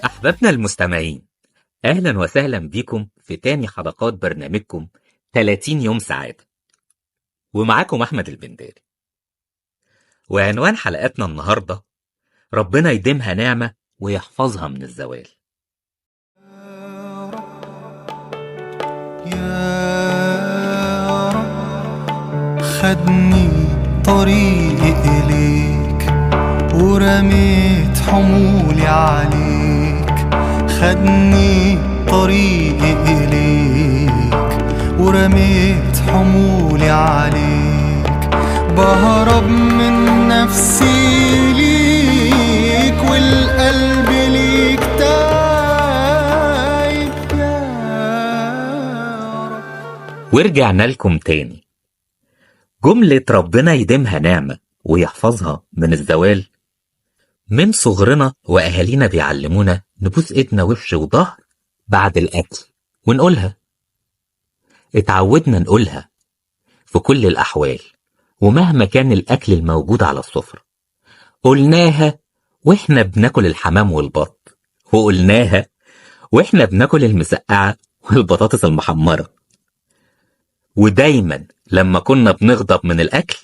أحبابنا المستمعين، أهلا وسهلا بكم في تاني حلقات برنامجكم 30 يوم سعادة، ومعاكم أحمد البنداري. وعنوان حلقتنا النهاردة: ربنا يديمها نعمة ويحفظها من الزوال. يا رب خدني طريقي إليك ورميت حمولي عليك، خدني طريقي إليك ورميت حمولي عليك، بهرب من نفسي ليك والقلب ليك تايب يا رب. ورجعنا لكم تاني. جملة ربنا يديمها نعمة ويحفظها من الزوال، من صغرنا وأهالينا بيعلمونا نبوس إيدنا وش وظهر بعد الأكل ونقولها. اتعودنا نقولها في كل الأحوال ومهما كان الأكل الموجود على السفرة. قلناها وإحنا بناكل الحمام والبط، وقلناها وإحنا بناكل المسقعة والبطاطس المحمرة. ودايما لما كنا بنغضب من الأكل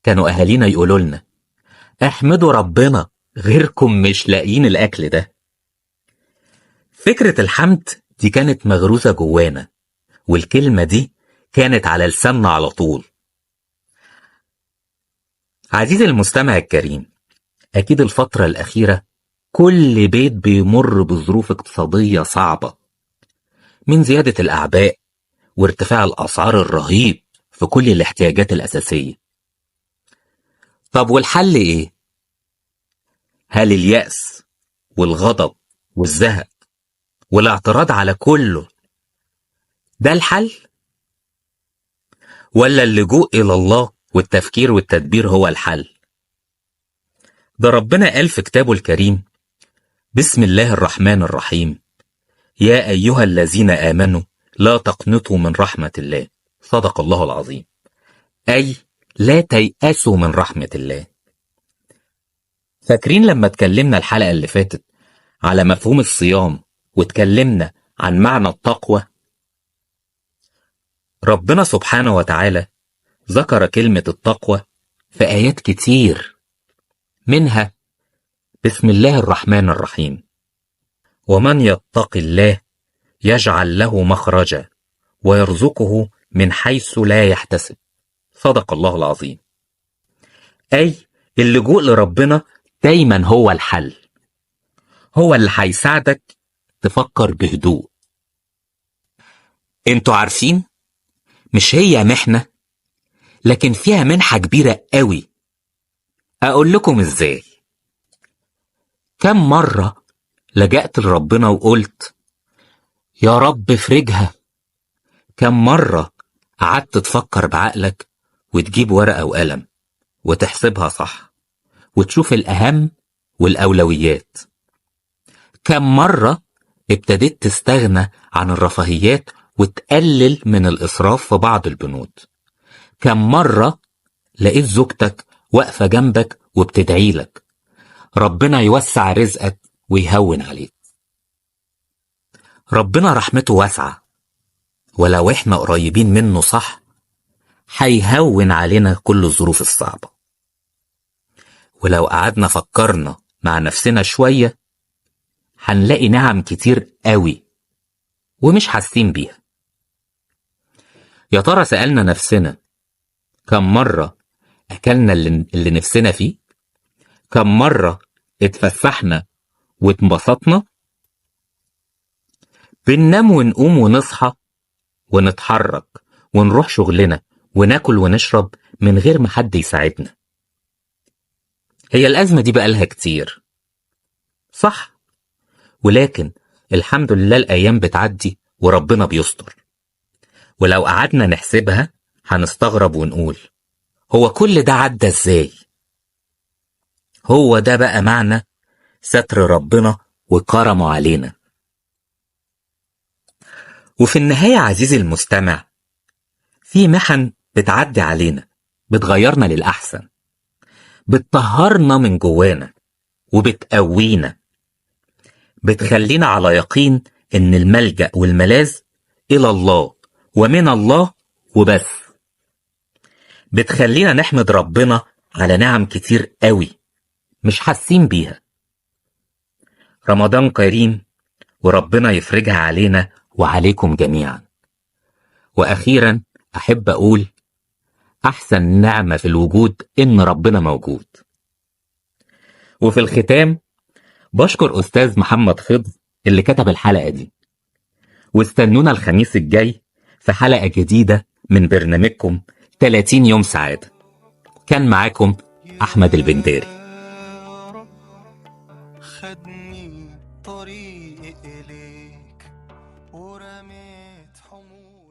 كانوا أهالينا يقولوا لنا: احمدوا ربنا غيركم مش لاقيين الأكل ده. فكرة الحمد دي كانت مغروسة جوانا، والكلمة دي كانت على لساننا على طول. عزيزي المستمع الكريم، أكيد الفترة الأخيرة كل بيت بيمر بظروف اقتصادية صعبة، من زيادة الأعباء وارتفاع الأسعار الرهيب في كل الاحتياجات الأساسية. طب والحل إيه؟ هل اليأس والغضب والزهق والاعتراض على كله ده الحل؟ ولا اللجوء إلى الله والتفكير والتدبير هو الحل؟ ده ربنا قال في كتابه الكريم: بسم الله الرحمن الرحيم، يا أيها الذين آمنوا لا تقنطوا من رحمة الله. صدق الله العظيم. أي لا تيأسوا من رحمة الله. فاكرين لما اتكلمنا الحلقة اللي فاتت على مفهوم الصيام واتكلمنا عن معنى التقوى؟ ربنا سبحانه وتعالى ذكر كلمة التقوى في آيات كتير، منها بسم الله الرحمن الرحيم: ومن يتق الله يجعل له مخرجا ويرزقه من حيث لا يحتسب. صدق الله العظيم. أي اللجوء لربنا دايما هو الحل، هو اللي هيساعدك تفكر بهدوء. انتوا عارفين، مش هي محنة لكن فيها منحة كبيرة قوي. أقول لكم إزاي؟ كم مرة لجأت لربنا وقلت: يا رب افرجها. كم مرة قعدت تفكر بعقلك وتجيب ورقة وقلم وتحسبها صح وتشوف الأهم والأولويات. كم مرة ابتديت تستغنى عن الرفاهيات وتقلل من الإسراف في بعض البنود. كم مرة لقيت زوجتك واقفة جنبك وبتدعيلك ربنا يوسع رزقك ويهون عليك. ربنا رحمته واسعة، ولو احنا قريبين منه صح هيهون علينا كل الظروف الصعبة. ولو قعدنا فكرنا مع نفسنا شوية هنلاقي نعم كتير قوي ومش حاسين بيها. يا ترى سألنا نفسنا كم مرة أكلنا اللي نفسنا فيه؟ كم مرة اتفسحنا واتنبسطنا؟ بننام ونقوم ونصحى ونتحرك ونروح شغلنا وناكل ونشرب من غير ما حد يساعدنا. هي الأزمة دي بقالها كتير صح، ولكن الحمد لله الأيام بتعدي وربنا بيستر. ولو قعدنا نحسبها هنستغرب ونقول: هو كل ده عدى ازاي؟ هو ده بقى معنى ستر ربنا وكرمه علينا. وفي النهاية عزيزي المستمع، في محن بتعدي علينا بتغيرنا للأحسن، بتطهرنا من جوانا وبتقوينا. بتخلينا على يقين إن الملجأ والملاذ إلى الله ومن الله وبس. بتخلينا نحمد ربنا على نعم كتير قوي مش حاسين بيها. رمضان كريم وربنا يفرجها علينا وعليكم جميعا. وأخيرا أحب أقول أحسن نعمة في الوجود إن ربنا موجود. وفي الختام بشكر أستاذ محمد خضر اللي كتب الحلقة دي، واستنونا الخميس الجاي في حلقة جديدة من برنامجكم 30 يوم سعادة. كان معاكم أحمد البنداري. خدني طريقي إليك ورميت حمول